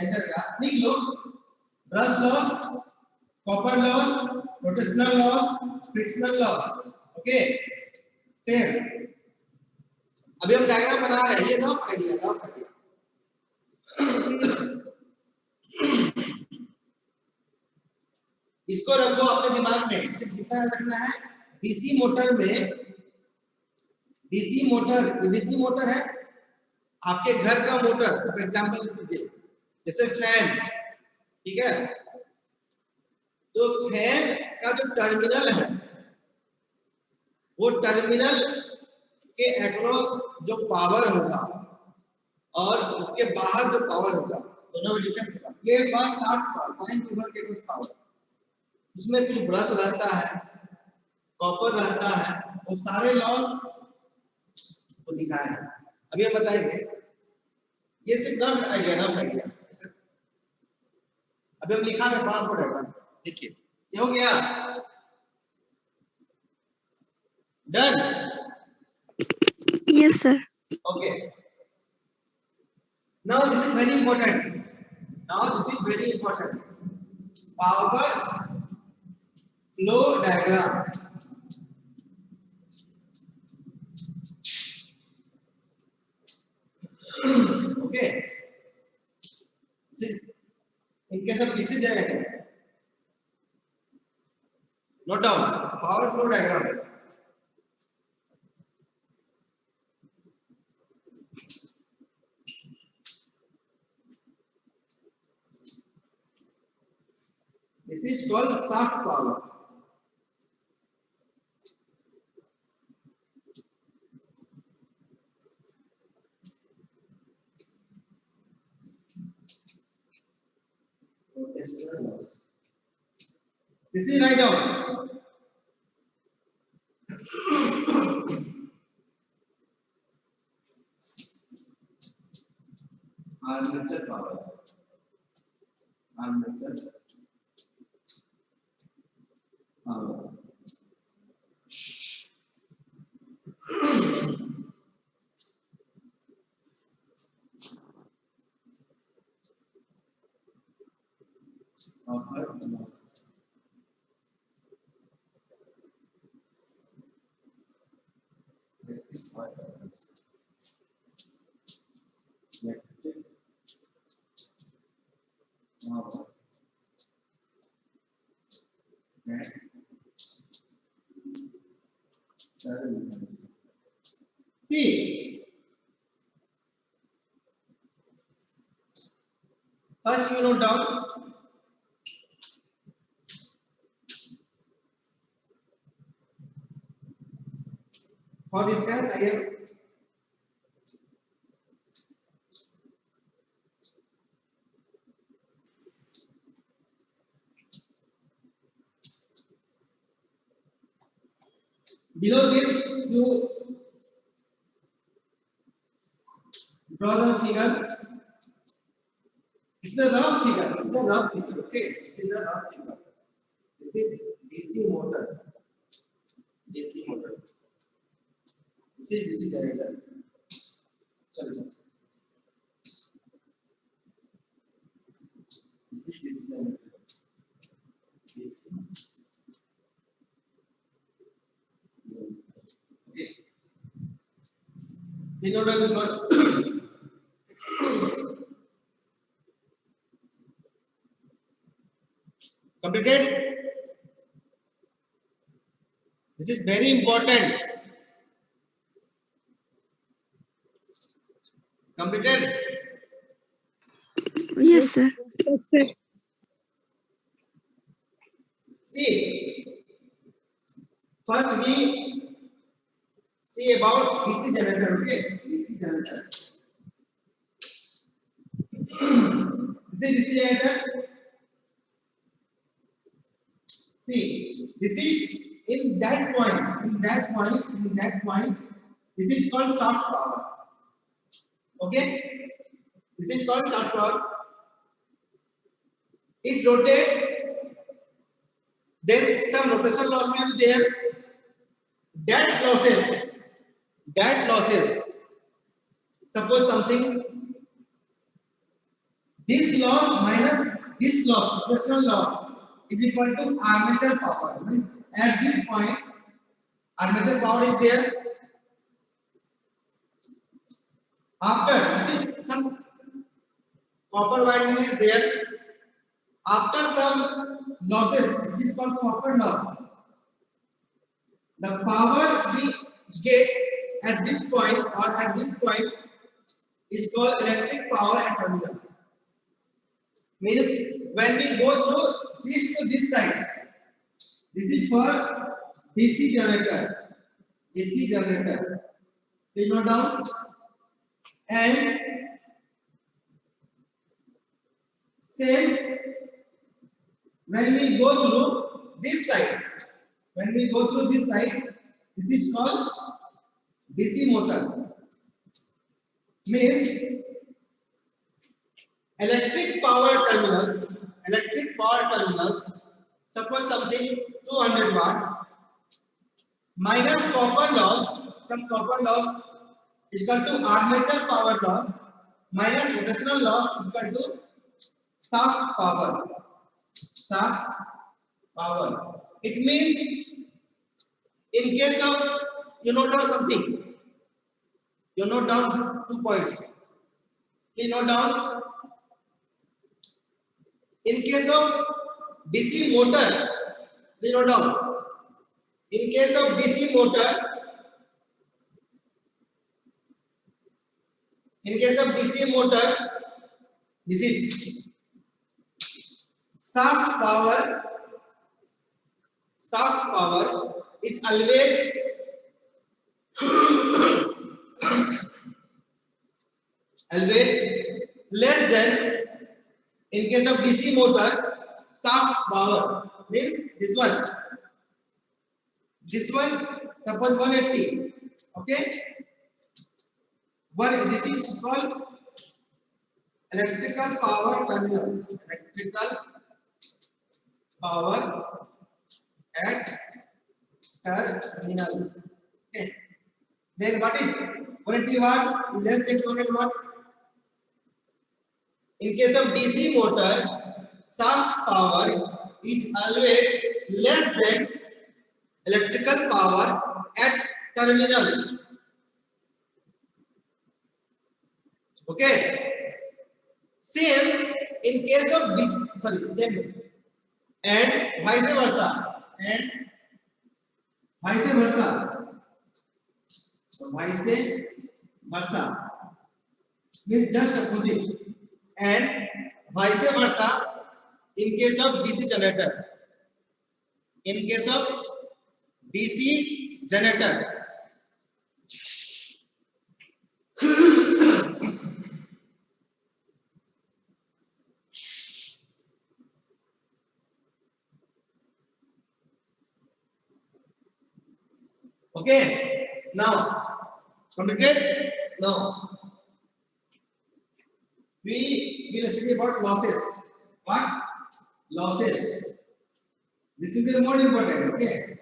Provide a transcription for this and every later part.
Generator का लिख लो। Brush loss, copper loss, rotational loss, frictional loss. Okay same. अभी हम डायग्राम बना रहे हैं, ये रफ आइडिया। इसको रखो अपने दिमाग में, इसे कितना रखना है। डीसी मोटर में, डीसी मोटर है आपके घर का मोटर। फॉर एग्जांपल लीजिए जैसे फैन, ठीक है। तो फैन का जो टर्मिनल है, वो टर्मिनल के अक्रॉस जो पावर होगा और उसके बाहर जो पावर होगा, दोनों में डिफरेंस होगा। ये बात शाफ्ट पावर, टाइम ओवर के कुछ पावर, उसमें कुछ ब्रश रहता है, कॉपर रहता है, वो सारे लॉस को दिखाए हैं। अभी हम बताएंगे, ये सिर्फ रफ आइडिया। अभी हम लिखा है पावर को डायग्राम, देखिए ये हो गया। Done? Yes sir. Okay, now this is very important. Power flow diagram. Okay, in case of DC generator, note down power flow diagram. This is called shaft power. This is write down. Armature power. Armature power. Copper loss. That is what happens. Electric power. See, first you note down for difference I have below this. You draw the figure. It's the rough figure. Okay, this is the rough figure. This is DC motor. This is DC generator. चलो, this is DC generator. Okay. You know this one. Completed? This is very important. Completed? Yes sir. Yes, sir. See, first we see about DC generator. Okay, DC generator. This is DC generator. See, this is in that point. This is called shaft power. Okay, this is called shaft power. It rotates. Then some rotational loss will be there. That losses. Suppose something This loss minus this loss, rotational loss, is equal to armature power. Means at this point, armature power is there. After this is some copper winding is there. After some losses, which is called copper loss, the power we get at this point or at this point is called electric power at terminals. Means when we go through this to this side, this is for DC generator. DC generator. Please note down. And same when we go through this side. When we go through this side, this is called DC motor. Means electric power terminals, suppose something 200 watt minus copper loss, some copper loss is equal to armature power loss minus rotational loss is equal to shaft power. Shaft power. It means in case of you note down something, you note down 2 points. Please note down. In case of DC motor, please note down. In case of DC motor, this is shaft power. Shaft power is always less than in case of DC motor. Shaft power means this one suppose 180. Okay, this is called electrical power terminals. Electrical power at terminals. Okay, then what is 180 watt less than 200 watt? In case of DC motor, shaft power is always less than electrical power at terminals. Okay. Same in case of DC, same and vice versa. So vice versa means just opposite. And vice versa in case of DC generator. In case of DC generator. Okay, now completed. Now we will study about losses. What? Losses. This will be more important. Okay.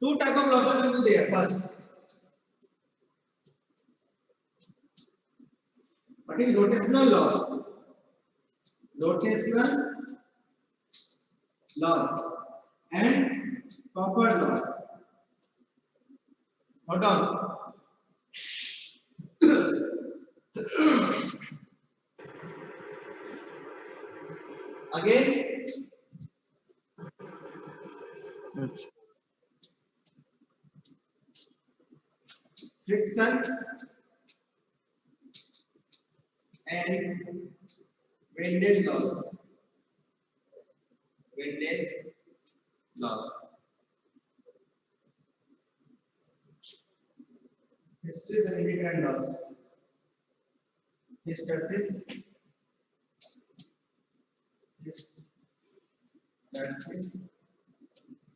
Two type of losses will be there. First, what is rotational loss? Rotational loss and copper loss. Hold on. Again. Friction and windage loss. Hysteresis and integrand loss. Hysteresis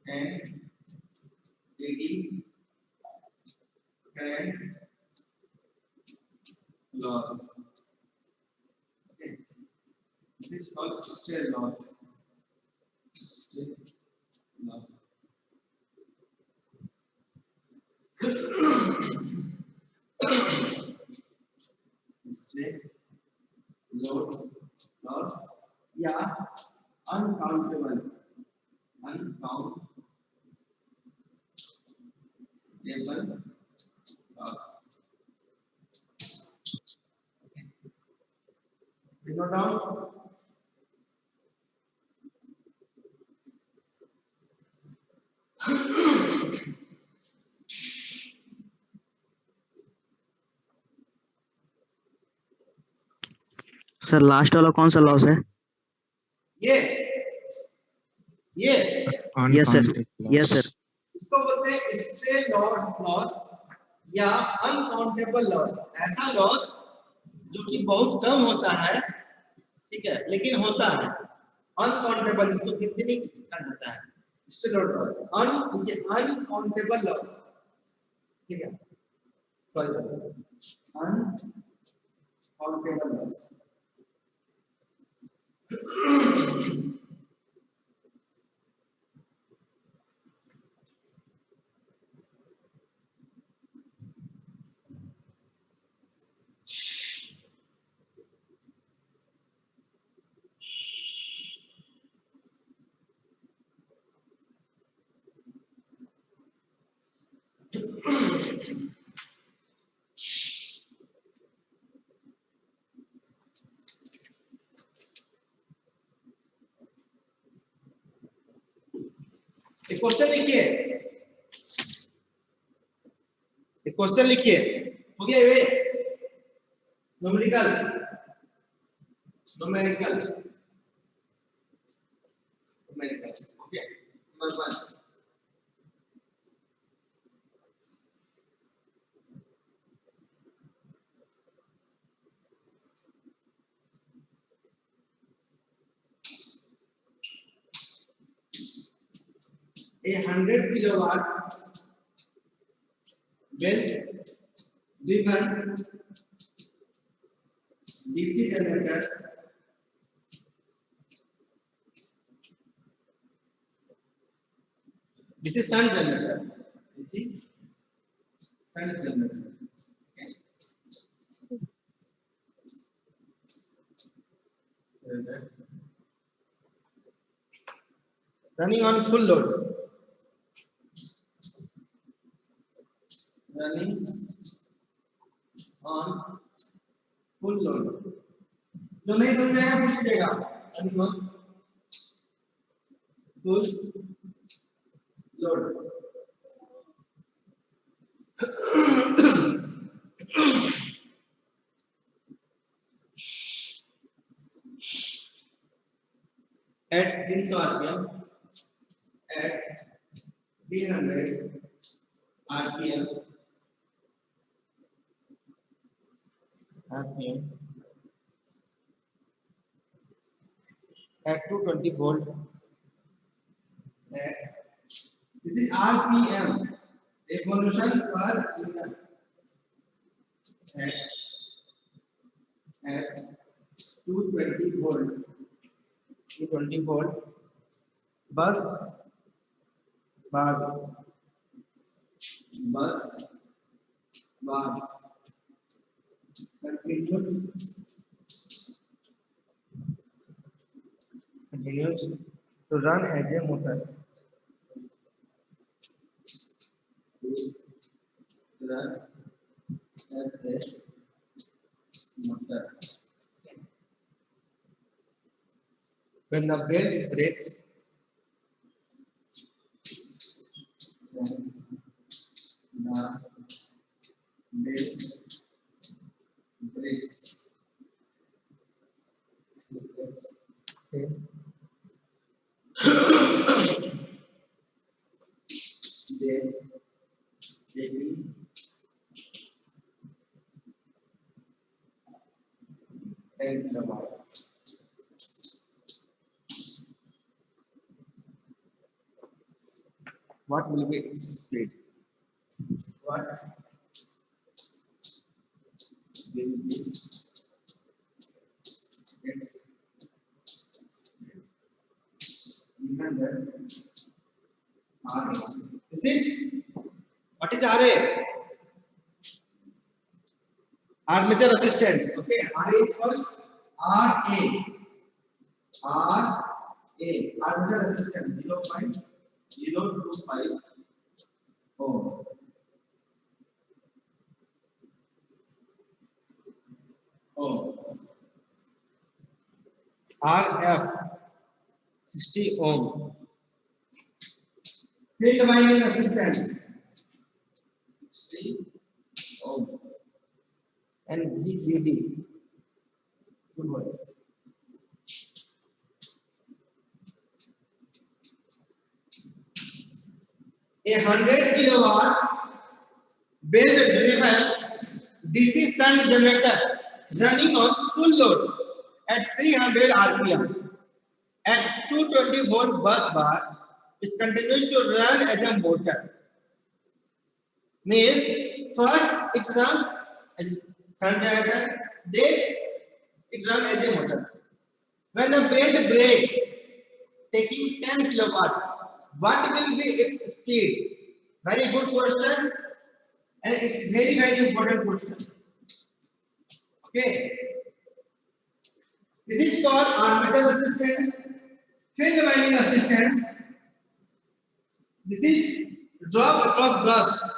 and DD current loss. Okay. This is called stir loss. unconformable loss. Note down. Sir last वाला कौन सा loss है? ये yes sir, yes sir. इसको बोलते हैं stray loss या uncountable loss. ऐसा लॉस जो कि बहुत कम होता है, ठीक है, लेकिन होता है। अनकाउंटेबल, इसको गिनती नहीं किया जाता है। स्ट्रे लॉस अनकाउंटेबल लॉस, ठीक है, अनकाउंटेबल लॉस। एक क्वेश्चन लिखिए, एक क्वेश्चन लिखिए। हो गया ये numerical, numerical, numerical. Okay, number 1। A 100 kilowatt belt driven DC generator this is shunt generator, this is shunt generator, okay. Running on full load, running on full load। जो नहीं समझेगा पूछ लीजिएगा। running on full load। at 300 rpm, at 300 rpm, at 220 volt, at this is rpm, revolution per minute, at 220 volt, 220 volt, bus bars continues to run as a motor, run as a motor. When the belt breaks, then the belt breaks. Okay. Then taking and the wire. What will be its speed? What will be its speed? Given that RA. This is what is RA? Armature resistance. Okay, RA is called RA. Armature resistance 0.025 ohm. RF 60 ohm. Field winding resistance 60 ohm. And VQD. Good word. A 100 kilowatt belt driven DC shunt generator running on full load at 300 RPM at 220 volt bus bar, which continues to run as a motor. Means first it runs as shunt generator, then it runs as a motor. When the belt breaks, taking 10 kilowatt, what will be its speed? Very good question, and it's very important question. Okay, this is called armature resistance, field winding resistance. This is drop across brush.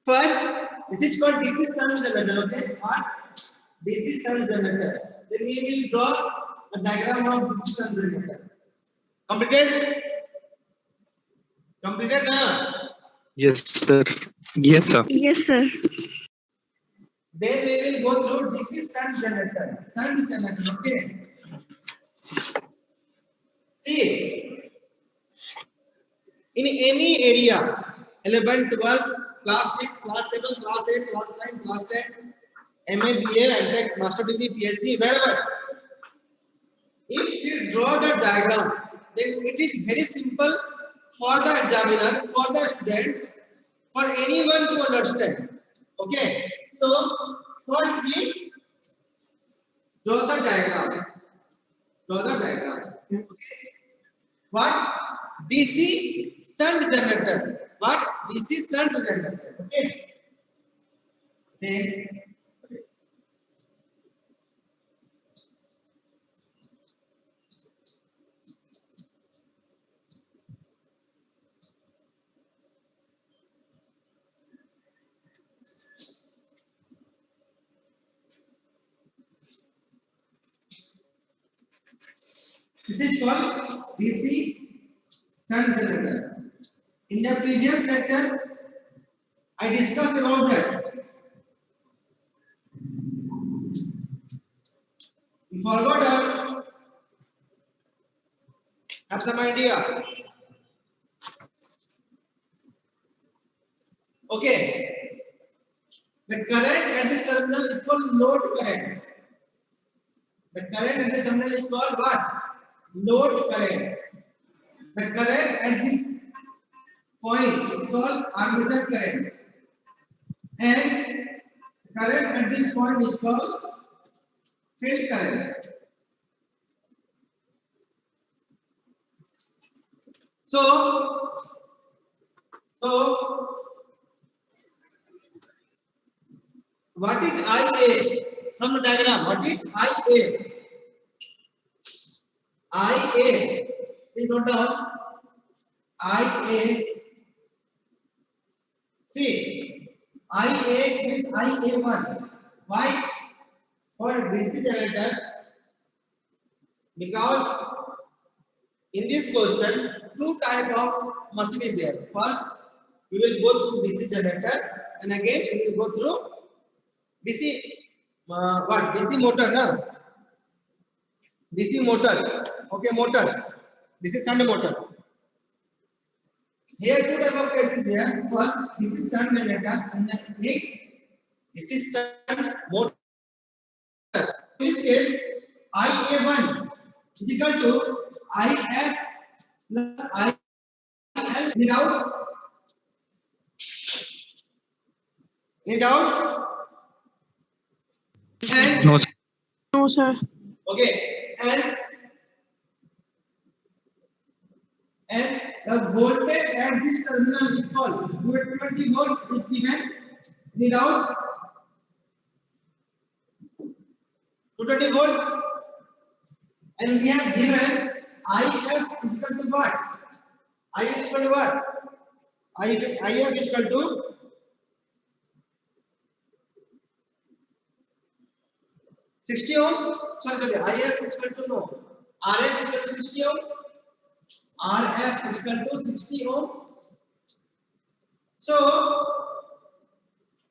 First, this is called DC shunt generator. Okay, what? DC shunt generator. Then we will draw a diagram of DC shunt generator. Completed? Completed now? Yes, sir. Yes, sir. Yes, sir. Then we will go through DC shunt generator. Shunt generator, okay? See, in any area, 11, 12, class 6, class 7, class 8, class 9, class 10, MA, BA, MTech, Master Degree, PhD, wherever. If you draw the diagram, then it is very simple for the examiner, for the student, for anyone to understand. Okay, so first we draw the diagram. Draw the diagram. Okay. What? DC shunt generator. What? DC shunt generator. Okay. Then this is called DC shunt generator. In the previous lecture, I discussed about that. You forgot or have some idea? Okay. The current at this terminal is called load current. The current at this terminal is called what? Load current. The current at this point is called armature current. And the current at this point is called field current. So what is IA from the diagram? What is IA? IA is not down. IA. See, IA is IA1. Why? For DC generator, because in this question, two type of machine is there. First, we will go through DC generator, and again we will go through DC. What? DC motor, na? DC motor. Okay, motor. This is shunt motor. Here two type of cases here. First, this is shunt generator, and the next, this is shunt motor. In this case, IA1 is equal to IF plus IL without. Any doubt? And No, sir. No, sir. okay, and the voltage at this terminal is called 220 volt is given. Any doubt? 220 volt, and we have given IF is equal to what? I is equal to what? IF is equal to 60 ohm. Sorry, IF is equal to no. RF is equal to 60 ohm. RF is equal to 60 ohm. So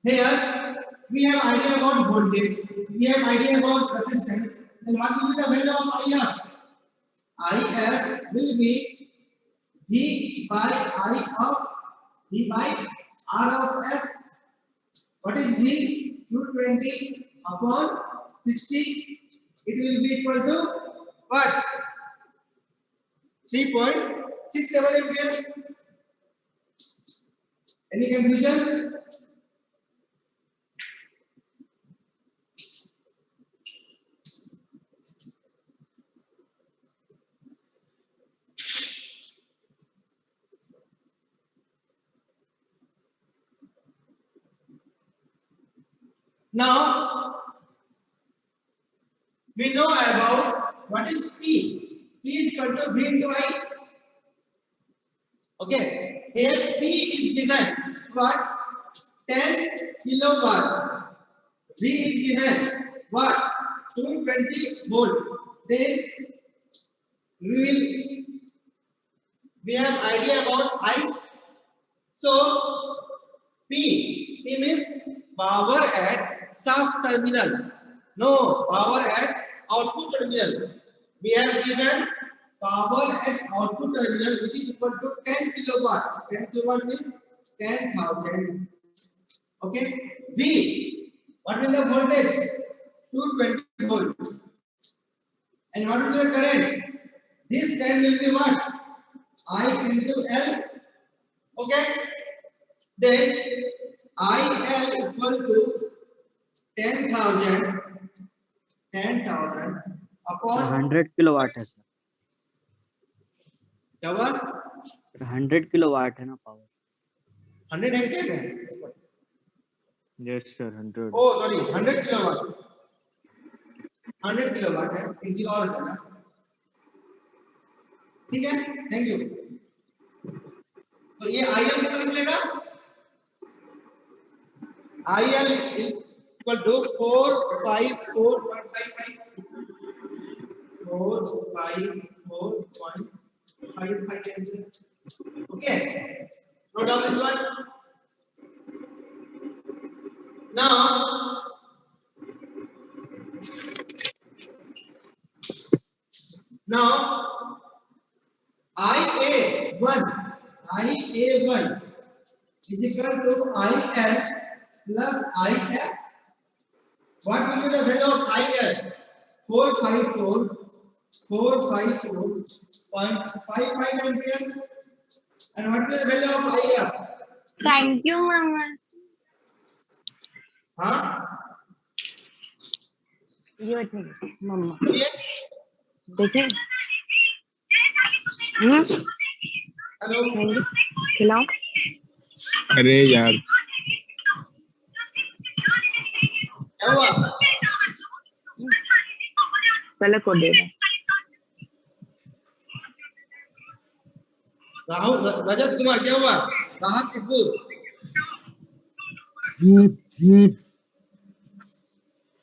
here we have idea about voltage, we have idea about resistance. Then what will be the value of IF? IF will be V by R of F. What is V? 220 upon 60. It will be equal to what? 3.67 ampere. Any confusion? Now we know about what is P. P is equal to V into I. Okay. Here P is given what? 10 kilowatt. V is given what? 220 volt. Then we have idea about I. So P means power at shaft terminal. No, power at output terminal. We have given power at output terminal which is equal to 10 kilowatt. 10 kilowatt means 10,000. Okay. V. What is the voltage? 220 volt. And what will be the current? This current will be what? I into L. Okay. Then IL equal to 10,000 upon 100 kilowatt है sir, क्या हुआ? 100 kilowatt है ना power. 100 hectare है? Yes sir 100। ओ sorry 100 kilowatt. 100 kilowatt है, एक चीज और है ना। ठीक है, थैंक यू। तो ये IL कितना निकलेगा? IL equal to 454.55 454.55 okay, note down this one. Now IA1 is equal to IL plus IF. What will be the value of IL? 454.55 ampere. And what will be the value of IF? Thank you, Mama. हाँ? ये देखिए, मम्मा बोलिए। देखिए। Hello. खिलाओ। अरे यार क्या हुआ? पहले को दे दो। राहुल रजत कुमार क्या हुआ? राहत कपूर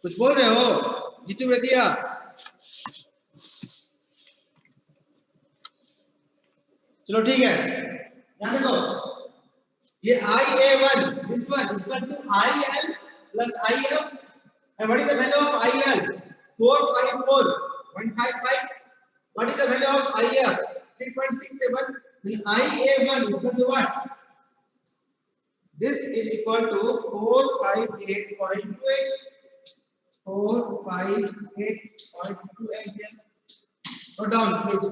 कुछ बोल रहे हो? जीतू वेदिया चलो ठीक है, ध्यान रखो। ये IA1 this one is equal to IL plus IF. And what is the value of IL? 454.55. What is the value of IF? 3.67. Then IA1 is equal to what? This is equal to 458.28. 458.2 ampere. Note down, please.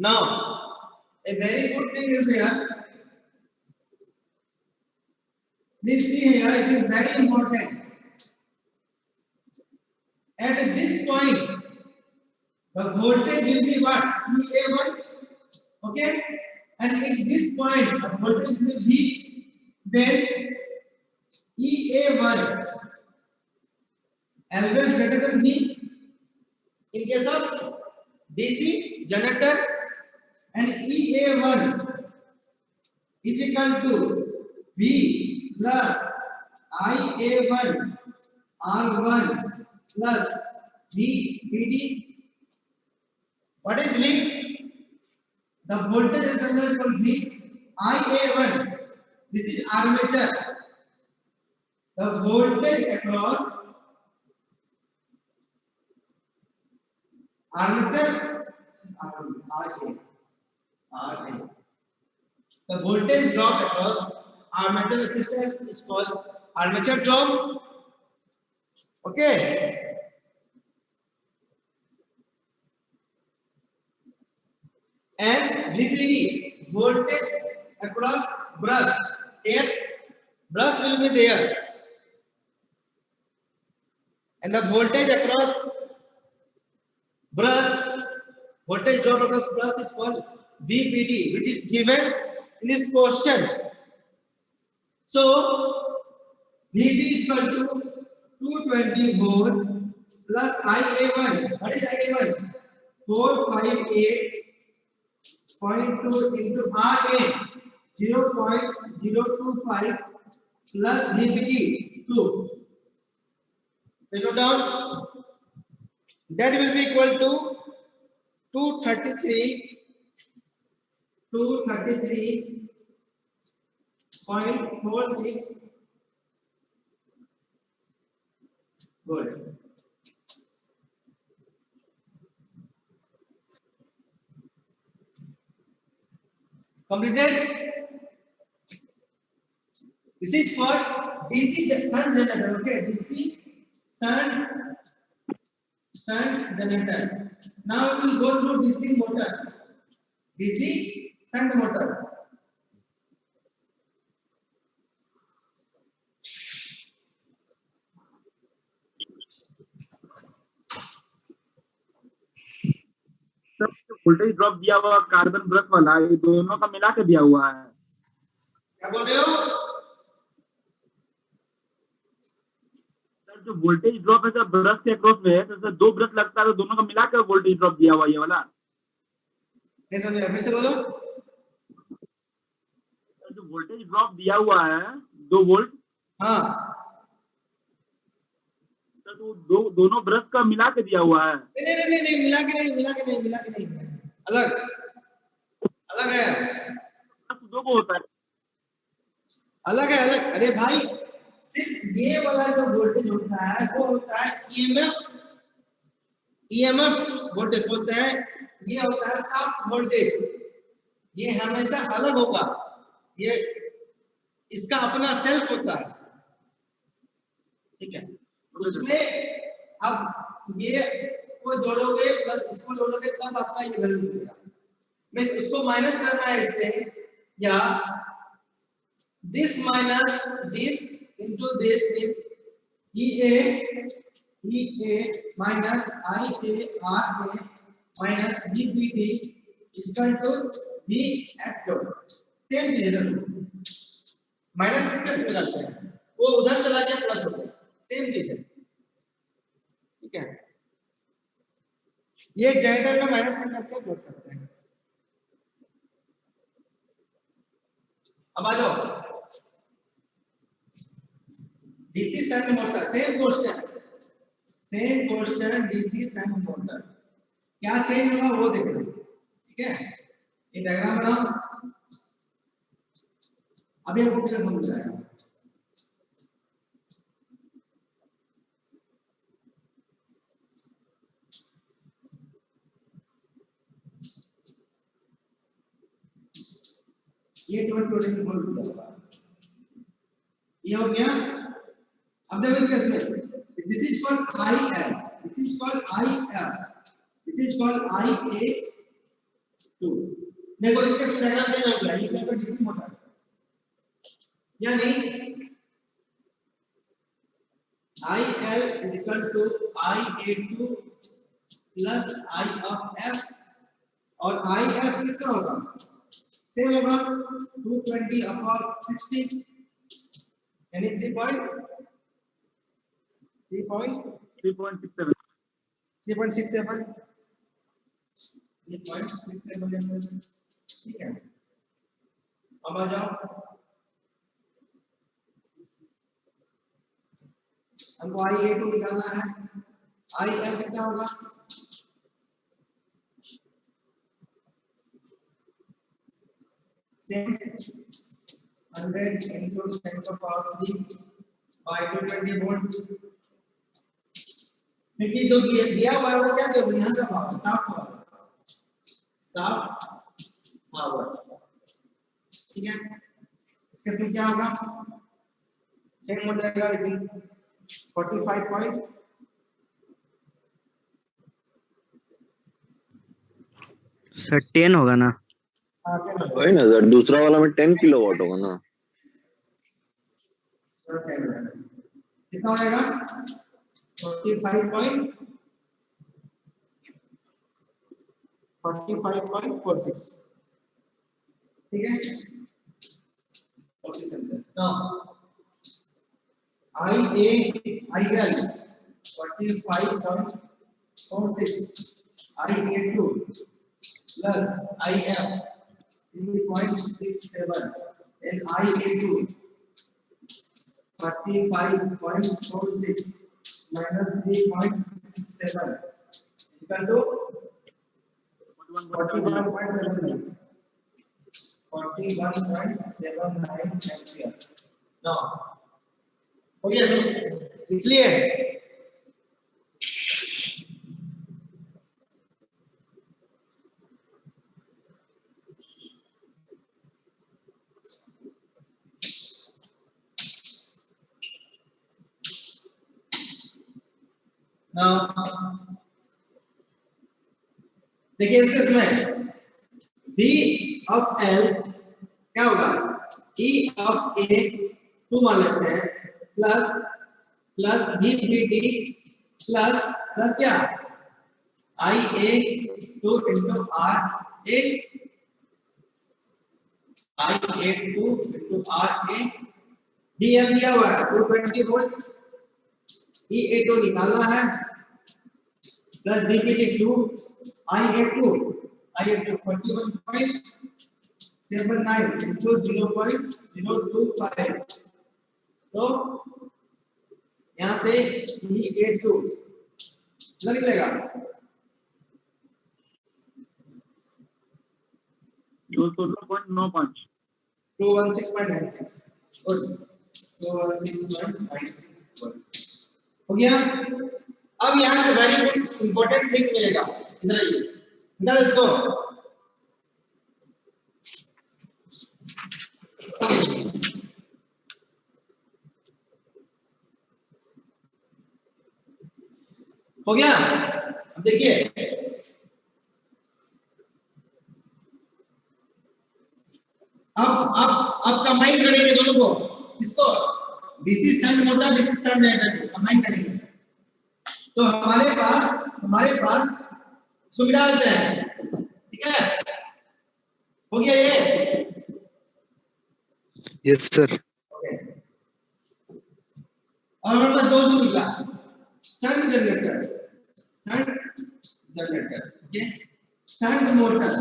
Now, a very good thing is here. Please see here, it is very important. At this point, the voltage will be what? EA1. Okay? And at this point, the voltage will be then EA1. L1 is greater than V. In case of DC generator, and EA1 is equal to V plus IA1 R1 plus VBD. What is V? The voltage at terminal is called V. IA1. This is armature. The voltage across armature RA. The voltage drop across armature resistance is called armature drop. Okay. And VPD, voltage across brush. Here, brush will be there. And the voltage across brush, voltage drop across brush is called VPD, which is given in this question. So, VP is equal to 220 volt plus IA1. What is IA1? 458.2 into RA 0.025 plus VPD 2. Write down. That will be equal to 233.46 volt. Completed. This is for DC sun generator. Okay, DC sun generator. Now we will go through DC motor. DC shunt motor. Voltage drop दिया हुआ carbon brush वाला, ये दोनों का मिला के दिया हुआ है। क्या बोल रहे हो? सर जो वोल्टेज ड्रॉप है सर ब्रश के अक्रॉस में है, तो सर दो ब्रश लगता है तो दोनों का मिला के वोल्टेज ड्रॉप दिया हुआ ये वाला। कैसे समझे? फिर से बोलो। सर जो वोल्टेज ड्रॉप दिया हुआ है 2 वोल्ट, हाँ, तो दोनों ब्रश का मिला के दिया हुआ है। नहीं, मिला के नहीं। अलग है। दो को होता है। अलग है। अरे भाई, सिर्फ ये वाला जो वोल्टेज होता है वो होता है ईएमएफ वोल्टेज होता है। ये होता है शाफ्ट वोल्टेज। ये हमेशा अलग होगा। ये इसका अपना सेल्फ होता है। ठीक है, उसमें अब ये को जोड़ोगे प्लस इसको जोड़ोगे तब आपका ये वैल्यू मिलेगा। मैं इसको माइनस करना है इससे, या this minus this into this means EA minus IA RA minus VBD is equal to V at load. Same चीज है, माइनस इसका से निकालते हैं, वो उधर चला गया प्लस हो गया, सेम चीज है। ठीक है, ये जनरेटर में माइनस करते हैं प्लस करते हैं। अब आ जाओ DC shunt motor, same question DC shunt motor क्या चेंज होगा वो देख लो। ठीक है, ये डायग्राम बनाओ, अभी आपको क्लियर समझ आएगा। ये 20 वोल्ट होगा, ये हो गया। अब देखो इसका space, this is called IL, this is called IL, this is called IA2। देखो इसका डायग्राम चेंज हो गया, ये क्या डीसी मोटर, यानी IL is equal to IA2 plus I of F और IF कितना होगा सेम होगा 220 अपॉन 60 यानी 3.67 ठीक है। अब आ जाओ हमको IA2 निकालना है IL कितना होगा same 100 into 10 to power 3 by 220 volt देखिए जो दिया हुआ है वो क्या दे यहाँ का पावर साफ पावर ठीक है। इसके साथ क्या होगा सेम हो जाएगा लेकिन 45 पॉइंट सर 10 होगा ना वही ना सर दूसरा वाला में 10 किलोवाट होगा ना कितना हो जाएगा 45.46 ठीक है। now IL 45.46 IA2 plus IF 3.67 and IA2 45.46 minus 3.67 equal to 41.79 ampere. Now, हो गया सर क्लियर देखिए इसमें V of L क्या होगा E of A 2 मान लेते हैं प्लस VBD प्लस क्या IA 2 into RA IA 2 into RA DL दिया हुआ है 220 वोल्ट EA2 निकालना है प्लस VBD 2 IA2 41.79 into 0.025 तो यहाँ से E82 कितना निकलेगा 216.95 216.96 गुड 216.96 हो गया। अब यहाँ से वेरी गुड इंपॉर्टेंट थिंग मिलेगा इधर आइए इधर इसको हो गया। अब देखिए अब कंबाइन करेंगे दोनों को इसको DC shunt motor DC shunt generator combine करेंगे तो हमारे पास सुविधा है ठीक है। हो गया ये यस सर ओके और हमारे पास दो निकला shunt generator okay shunt motor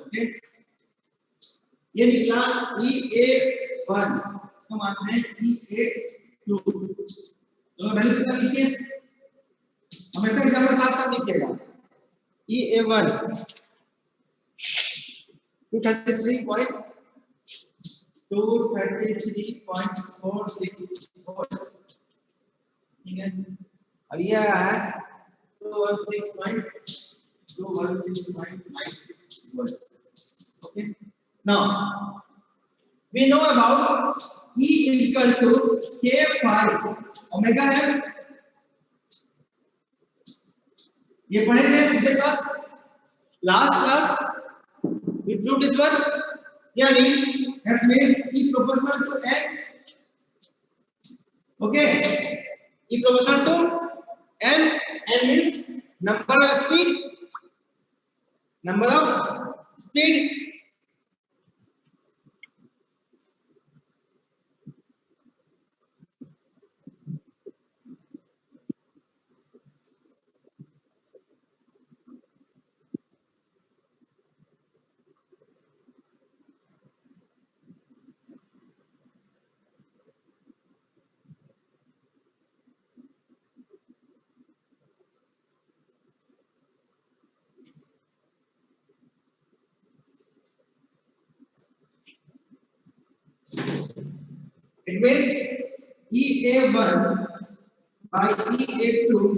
okay ये निकला EA1 इसको मानते हैं EA2 दोनों वैल्यू कितना लिखिए हमेशा एग्जाम्पल साथ लिखिएगा EA1 233.46 वोल्ट ठीक है और ये है 216.96 volt okay. Now we know about E is equal to K phi omega L ये पढ़े थे पिछले class last class we proved this one यानी that means E proportional to N Okay, E proportional to n. N means number of speed. Number of speed. It means EA1 by EA2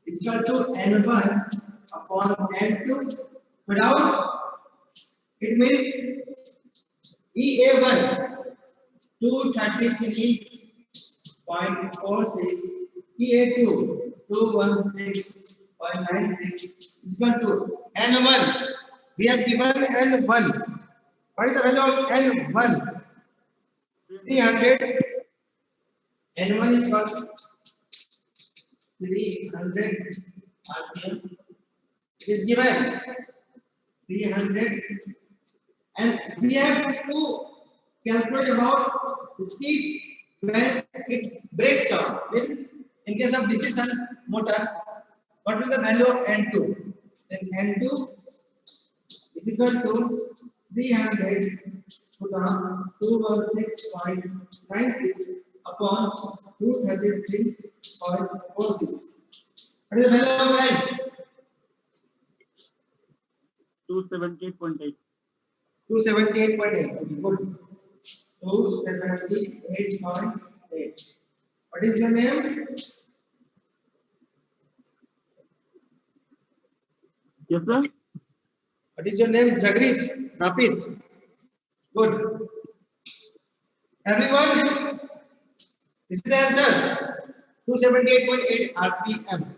is equal to N1 upon N2 without, it means EA1 233.46, EA2 216.96 is equal to N1. We have given N1. What is the value of N1? 300. N1 is equal to 300 RPM. It is given 300, and we have to calculate about the speed when it breaks down. Means in case of DC shunt motor, what will the value of N2? Then N2 is equal to 300 put on 216.96 upon 233.46. What is the value of N? 278.8. 278.8. Okay, good. 278.8. What is your name? Yes, sir. What is your name? Jagrit. Rapid. Good. Everyone, this is the answer. 278.8 RPM.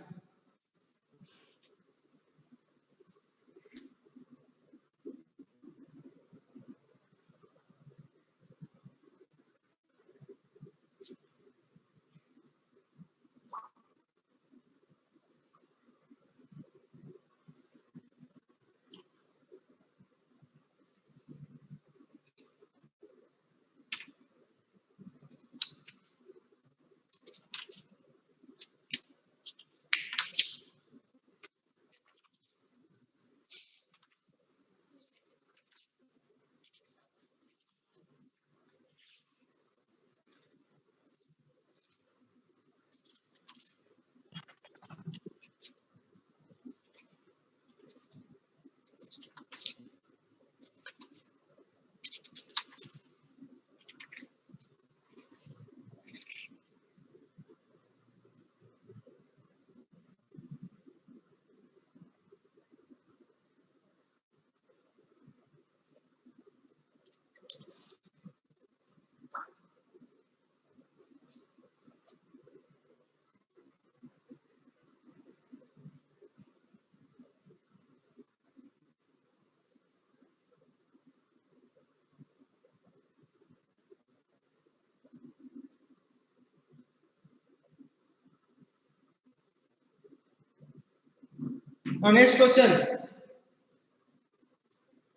Now next question.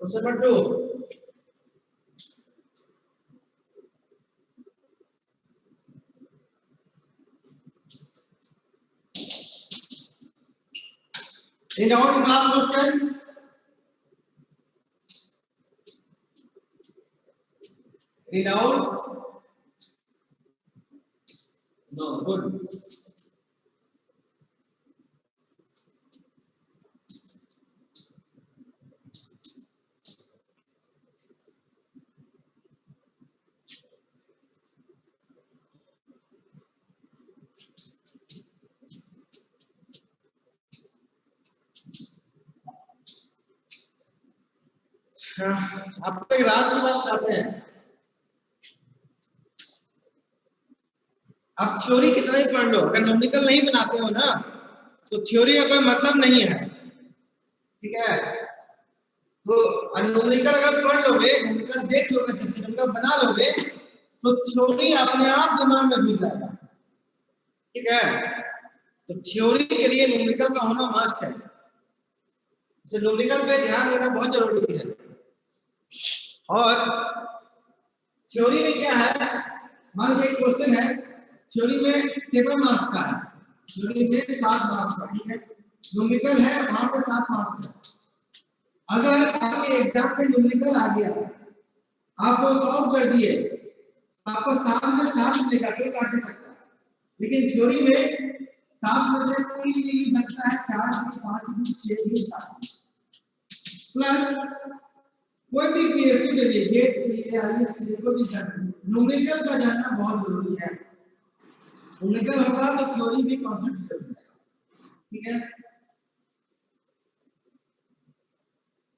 Question number 2. Read out the last question. Read out. No, good. आपको एक राज की बात बताते हैं। आप theory कितना ही पढ़ लो, अगर न्यूमेरिकल नहीं बनाते हो ना तो थ्योरी का कोई मतलब नहीं है, ठीक है। तो न्यूमेरिकल अगर पढ़ लोगे, न्यूमेरिकल देख लोगे, जैसे न्यूमेरिकल बना लोगे तो थ्योरी अपने आप दिमाग में घुस जाएगा। ठीक है। तो थ्योरी के लिए न्यूमेरिकल का होना मस्ट है, इसे न्यूमेरिकल पे ध्यान देना बहुत जरूरी है। और थ्योरी में क्या है, मान लीजिए क्वेश्चन है, थ्योरी में 7 मार्क्स का है, थ्योरी में 7 मार्क्स का, ठीक है। न्यूमेरिकल है वहां पे 7 मार्क्स है। अगर आपके एग्जाम में न्यूमेरिकल आ गया, आपको सॉल्व कर दिए, आपको 7 में 7 मिलेगा, कोई काट नहीं सकता। लेकिन थ्योरी में 7 में से कोई नहीं मिल सकता है, 4 भी, 5 भी, 6 भी, 7 प्लस कोई भी पीएसयू के लिए, गेट के लिए, आईएएस के लिए, कोई भी न्यूमेरिकल का जानना बहुत जरूरी है। न्यूमेरिकल होगा तो थ्योरी भी कॉन्सेप्ट हो जाएगा, ठीक है।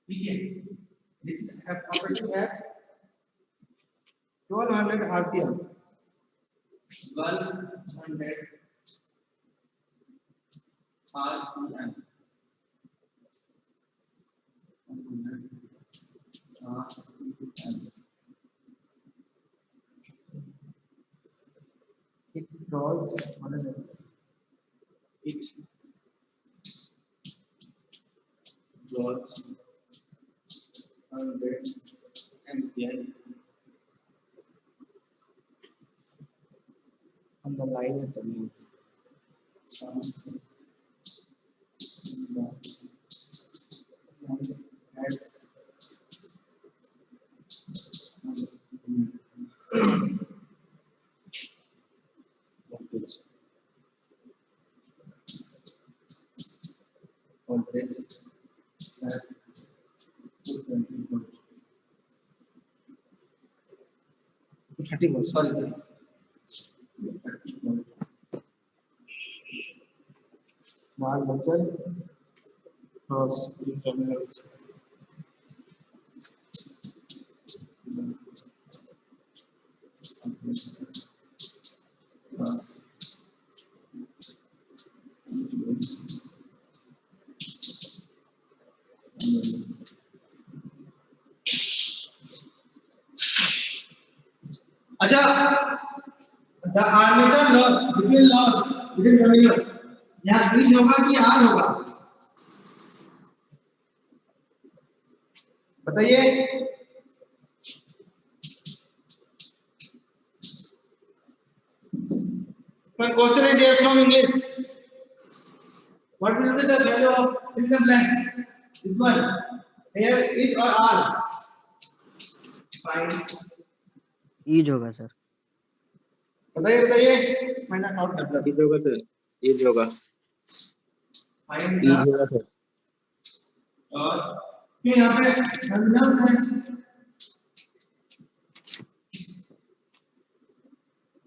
ठीक है, this is operating eight 1200 RPM, 1200 RPM. It draws on an it draws 100 ampere on the line at the mouth. Sorry. Mal Mansell cross terminals. अच्छा, the armature loss between terminals, यहाँ E होगा कि R होगा, बताइए। One question is there from English. What will be the value of fill the blanks? This one. Here is or R? Fine. ईज होगा sir. बताइए मैंने नोट कर ईज होगा सर, ईज होगा, फाइंड ईज होगा सर। और क्यों यहाँ पे टर्मिनल्स हैं,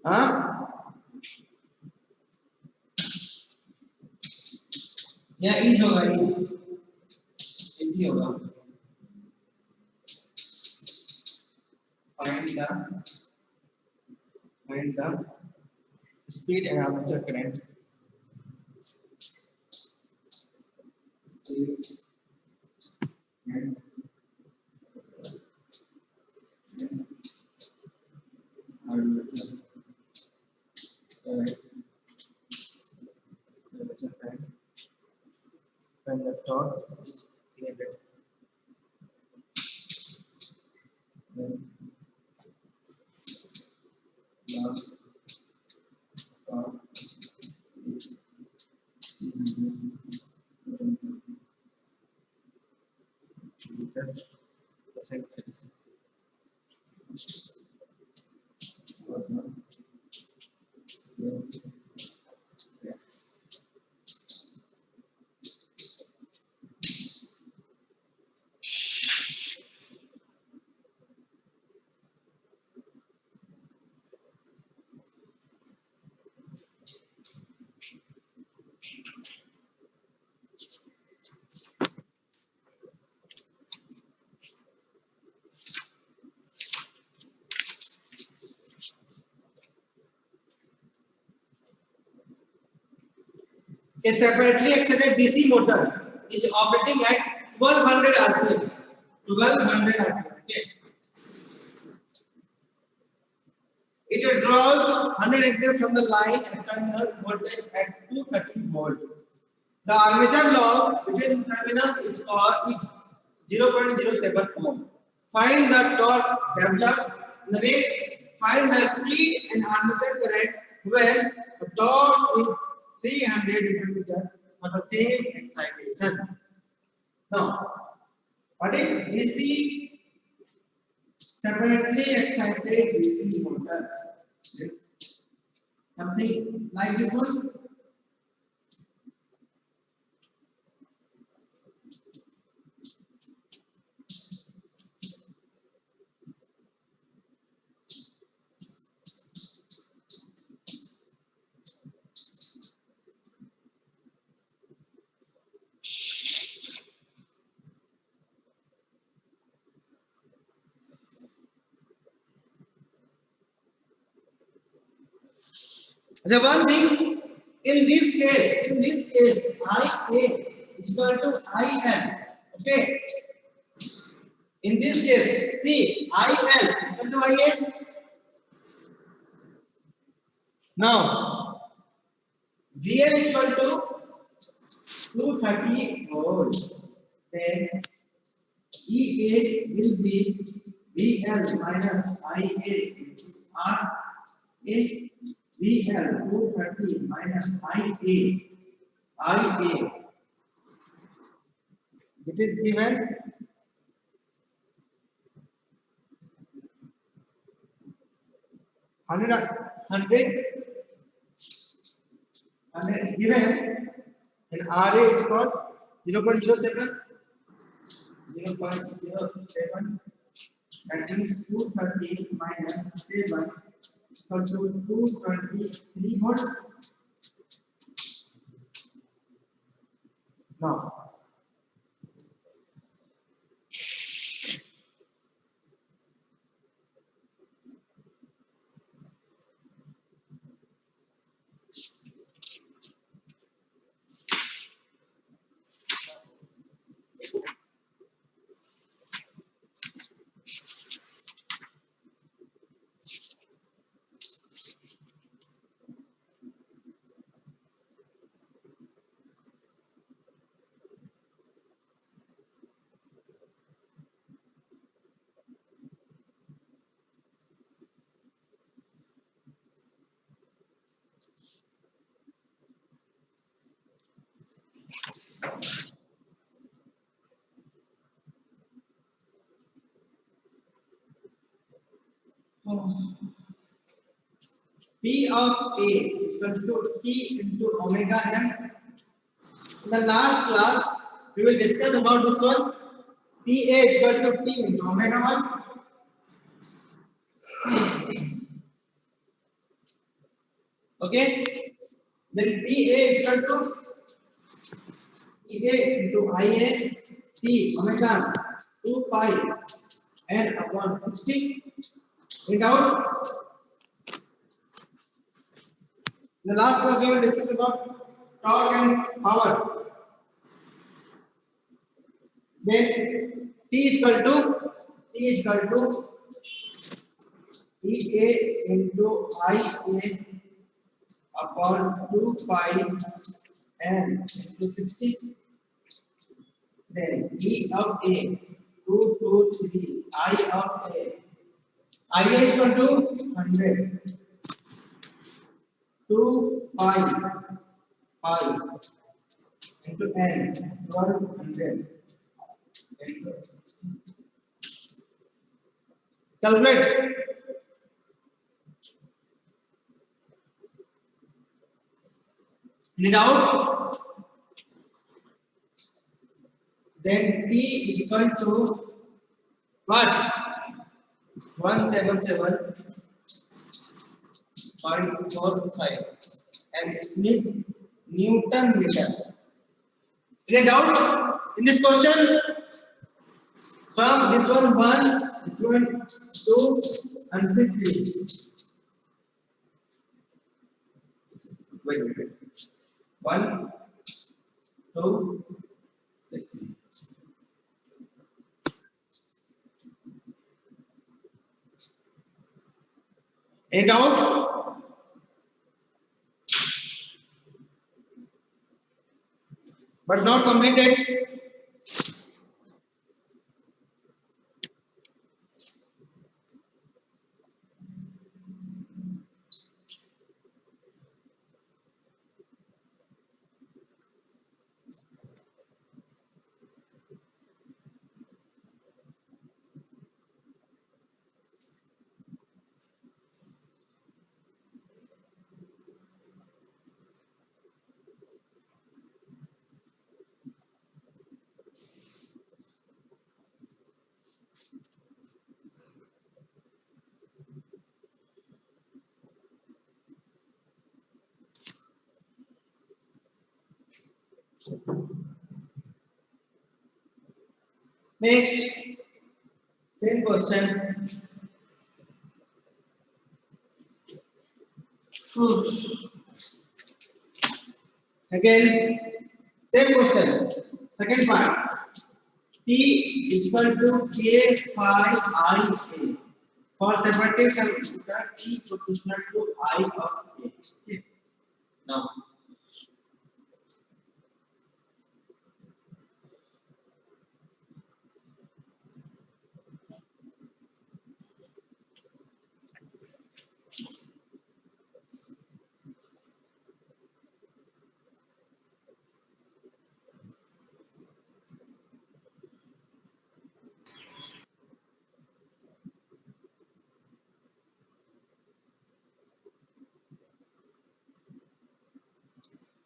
हाँ या ईज होगा, ईजी होगा। find the speed and armature current. Speed and armature current. When the torque is created, then the same citizen. Yes. A separately excited DC motor is operating at 1200 RPM. 1200 RPM. Okay. It draws 100 ampere from the line and terminals voltage at 230 volt. The armature loss between terminals is called is 0.07 ohm. Find the torque developed. The next, find the speed and armature current when the torque is 300 Nm for the same excitation. Now, what is DC separately excited DC motor? It's something like this one. The one thing in this case, IA is equal to IL. Okay. In this case, see IL is equal to IA. Now, VL is equal to 230 volts. Then EA will be VL minus IA R A. VL 230 minus IA. It is given 100 given, and RA is called 0.07. 0.07, that means 230 minus 7 is equal to 223 volt. Now, P of A is equal to T into omega m. In the last class, we will discuss about this one. PA is equal to T into omega 1. Okay. Then PA is equal to PA into IA T omega 2 pi n upon 60. In doubt? In the last class, we will discuss about torque and power. Then T is equal to EA into IA upon 2 pi n into 60. Then E of A 2 2 3 I of A. IA is equal to 100. 2 pi into n 1200 into 60. Calculate. It out. Then P is equal to what? 177.45, and it's Newton meter. Any doubt in this question? From this one 1, this one 2, and 6. Wait. 1, 2, 6. Any doubt? But not completed. Next, same question. Again, same question. Second part. T is equal to K phi I A. For separating semiconductor, T proportional to I of A. Okay. Now,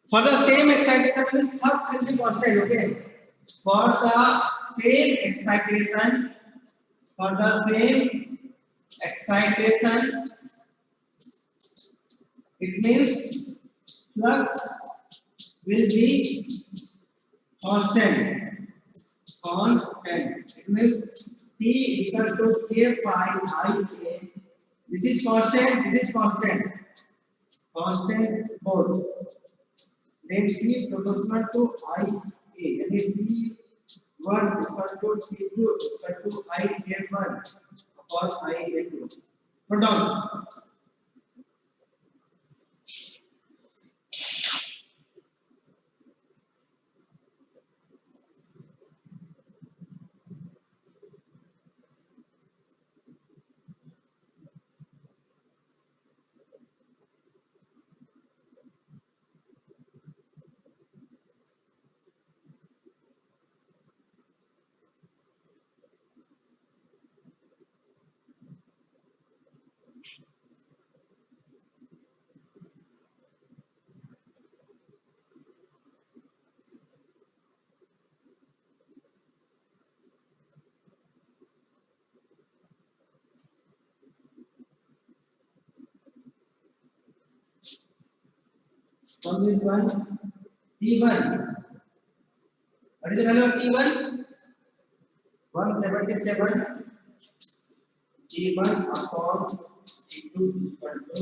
for the same excitation, means flux will be constant. Okay. For the same excitation, it means flux will be constant. It means T is equal to K phi I A. This is constant. This is constant. Constant both. Then T proportional to I A. That is T1 is equal to T2 is equal to I A1 upon I A2. Put down. From this one, T1. What is the value of T1? 177. T1 upon T2 is equal to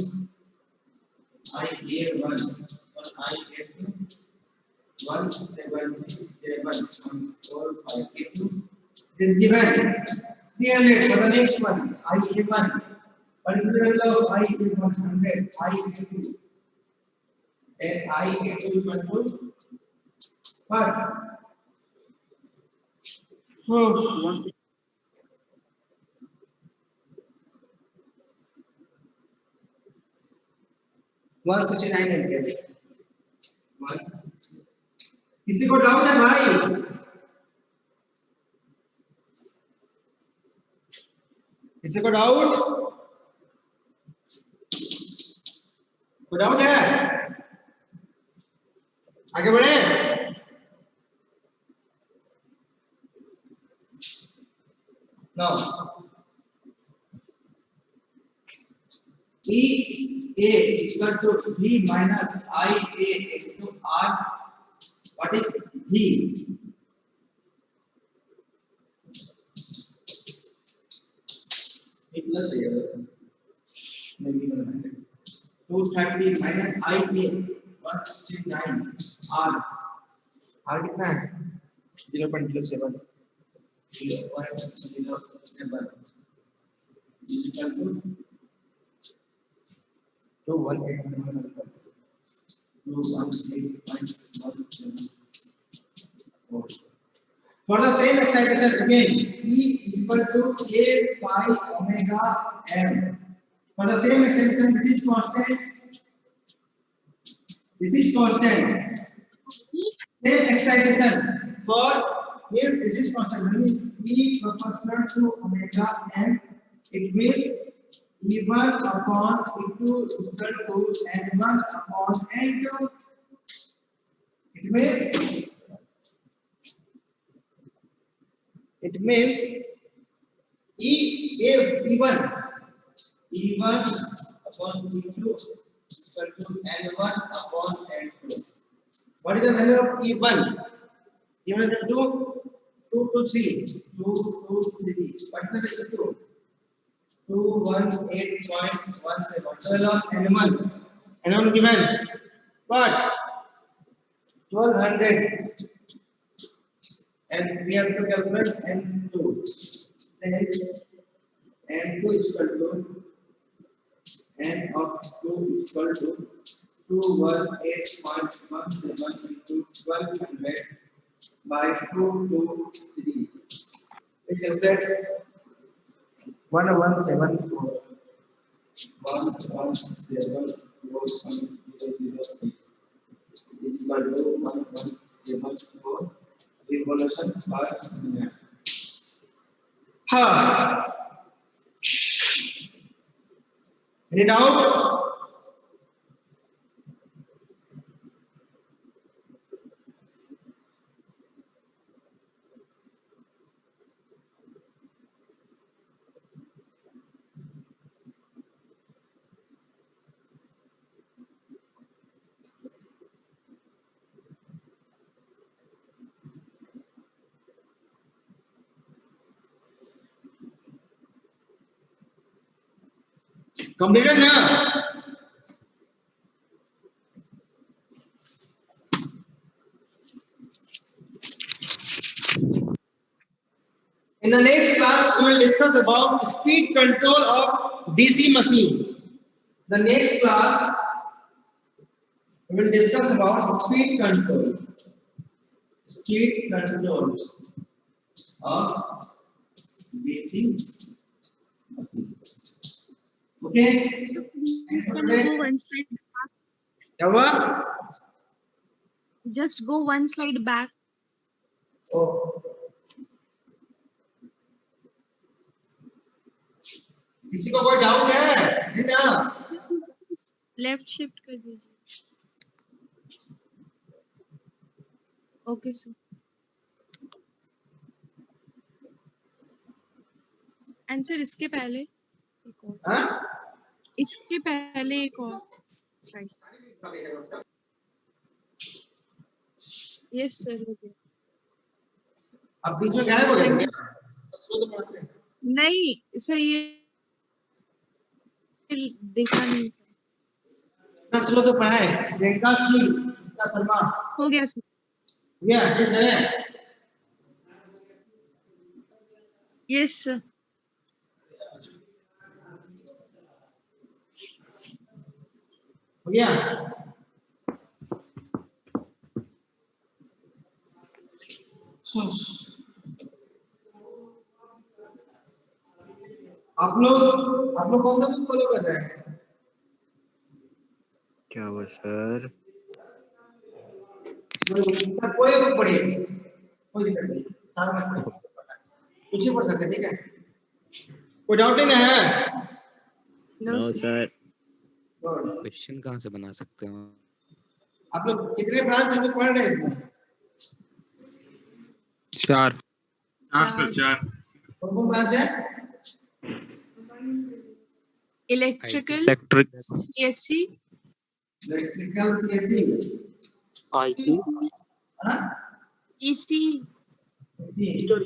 IA1 or IA2. 177.4582. This given 300 for the next one. IA1. Particular value of IA1 100. IA2. And IA2 is equal to what? 169 ampere. किसी को doubt है भाई? किसी को doubt? कोई doubt है? आगे बढ़े? Now, E A is equal to V minus I A into R. What is V? Plus maybe 230 minus I A 169 R. R कितना है? 0.07. 0.07 is equal to For the same excitation again, E is equal to A by omega m. For the same excitation, this is constant. This is constant. Same excitation for this is constant. Means E proportional to omega m. It means E1 upon E2 is equal to N1 upon N2. It means E1 upon E2 is equal to N1 upon N2. What is the value of E1? E1 is 2 to 3. 2 to 3. What is the E2? 218.17. Value of N1. N1 given what? 1200. And we have to calculate N2. Then N2 is equal to N of 2 is equal to 218.17 into 1200 by 2 to 3. Let's calculate 1174. 1174.008 is equal to 1174 revolution per minute. Any doubt? Completed na? In the next class, we will discuss about speed control of DC machine. The next class, we will discuss about speed control. Speed control of DC machine. Okay. So please can you go one slide back? क्या हुआ? Just go one slide back. Oh. किसी को कोई doubt है ना? Left shift कर दीजिए. Okay sir. Answer इसके पहले एक और. हाँ? इसके पहले एक और स्लाइड. यस सर हो गया. अब बीच में गायब हो गए क्या? स्लो तो पढ़ते हैं. नहीं सर ये देखा नहीं. ना स्लो तो पढ़ा है. प्रियंका की का शर्मा हो गया सर. या चेंज करें. Yes sir. हो गया. आप लोग कौन सा बुक फॉलो कर रहे हैं? क्या हुआ सर? सर कोई बुक पढ़िए, कोई दिक्कत नहीं, सारा मत पढ़िए, कुछ ही पढ़ सकते हैं. ठीक है, कोई डाउट नहीं है? No sir. क्वेश्चन कहाँ से बना सकते हैं? आप लोग कितने ब्रांच में पढ़ रहे हैं इसमें? 4 सर 4. कौन ब्रांच है? Electrical, electric, CSC, electrical, CSC, IT, हाँ, ईसी, सी और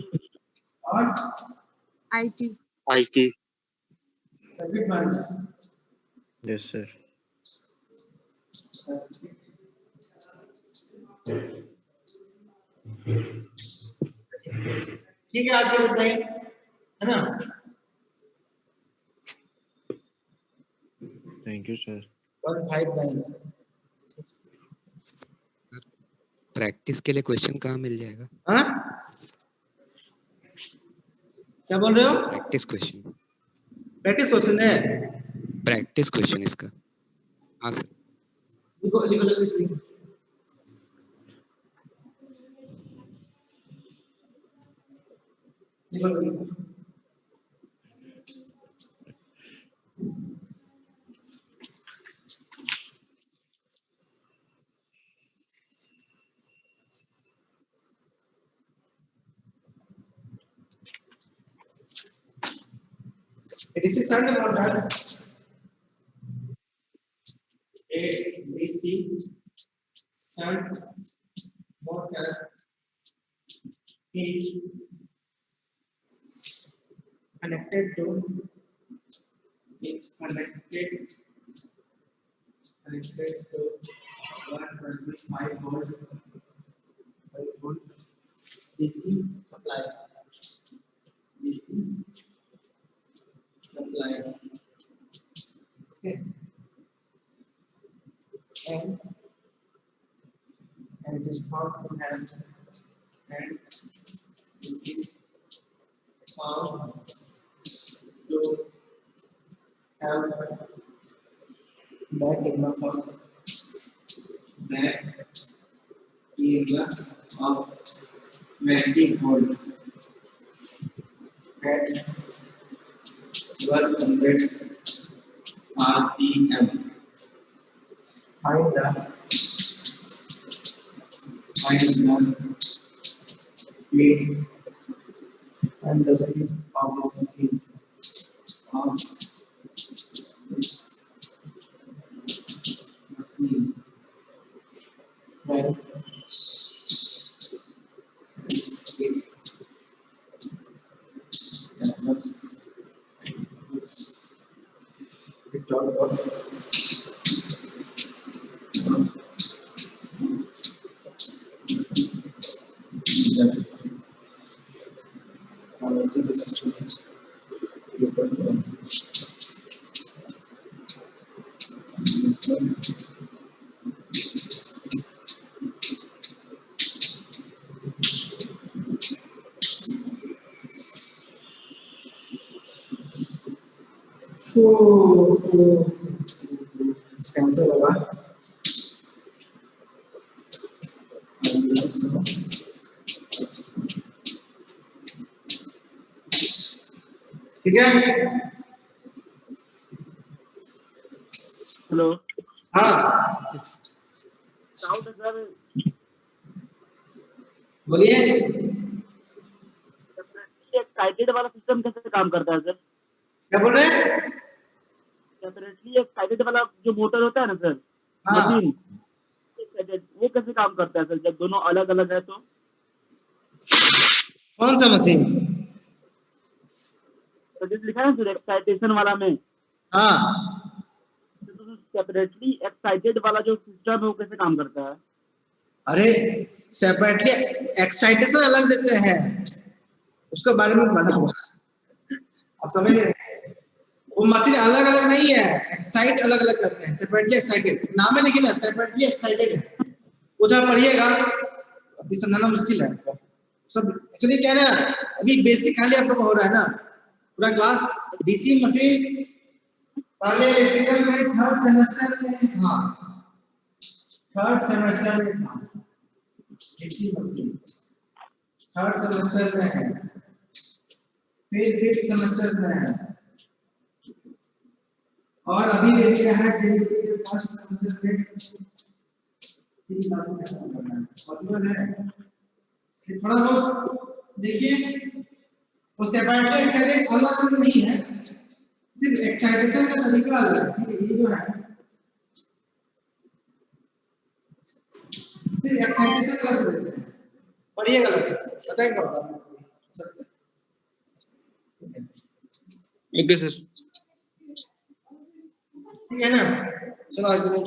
आईटी. आईटी. सभी ब्रांच. Yes sir. ठीक है, आज के लिए इतना ही है ना. Thank you sir. 159। प्रैक्टिस के लिए क्वेश्चन कहाँ मिल जाएगा? हाँ क्या बोल रहे हो? प्रैक्टिस क्वेश्चन है। प्रैक्टिस क्वेश्चन इसका। हाँ सर। लिखो लिखो जल्दी से लिखो। लिखो। DC shunt motor, DC shunt motor is connected to 125 volt DC supply. Okay. And this part will have and it is found to have back in the of magnetic pole at 1200 RPM. Find the speed and the speed of this machine. Well, that looks bit out of cancel होगा। ठीक है? Hello हाँ doubt है sir, बोलिए। Excited वाला system कैसे काम करता है सर? क्या बोल रहे हैं? सेपरेटली एक्साइटेड वाला जो मोटर होता है ना सर, हाँ मशीन, वो कैसे काम करता है सर जब दोनों अलग अलग है? तो कौन सा मशीन? तो जिस लिखा है ना सर एक्साइटेशन वाला में, हाँ तो सेपरेटली एक्साइटेड वाला जो सिस्टम है वो कैसे काम करता है? अरे सेपरेटली एक्साइटेशन अलग देते हैं, उसके बारे में पढ़ा हुआ आप समझ रहे हैं? वो मशीन अलग अलग नहीं है, एक्साइट अलग अलग करते हैं। सेपरेटली एक्साइटेड नाम है लेकिन सेपरेटली एक्साइटेड है, वो जब पढ़िएगा अभी समझाना मुश्किल है सब। एक्चुअली क्या है ना, अभी बेसिक खाली आप लोग हो रहा है ना, पूरा क्लास डीसी मशीन पहले इलेक्ट्रिकल में थर्ड सेमेस्टर में था, डीसी मशीन थर्ड सेमेस्टर में है, फिर फिफ्थ सेमेस्टर में है, और अभी देखिए है फर्स्ट सेमेस्टर में तीन क्लास में खत्म करना है। पॉसिबल है? सिर्फ थोड़ा बहुत देखिए, वो सेपरेटली एक्साइटेड अलग नहीं है, सिर्फ एक्साइटेशन का तरीका अलग है। ठीक है, ये जो है सिर्फ एक्साइटेशन अलग से देते हैं, पढ़िएगा अलग से, बताएंगे आपको। ओके सर, ठीक है ना? चलो आज के लिए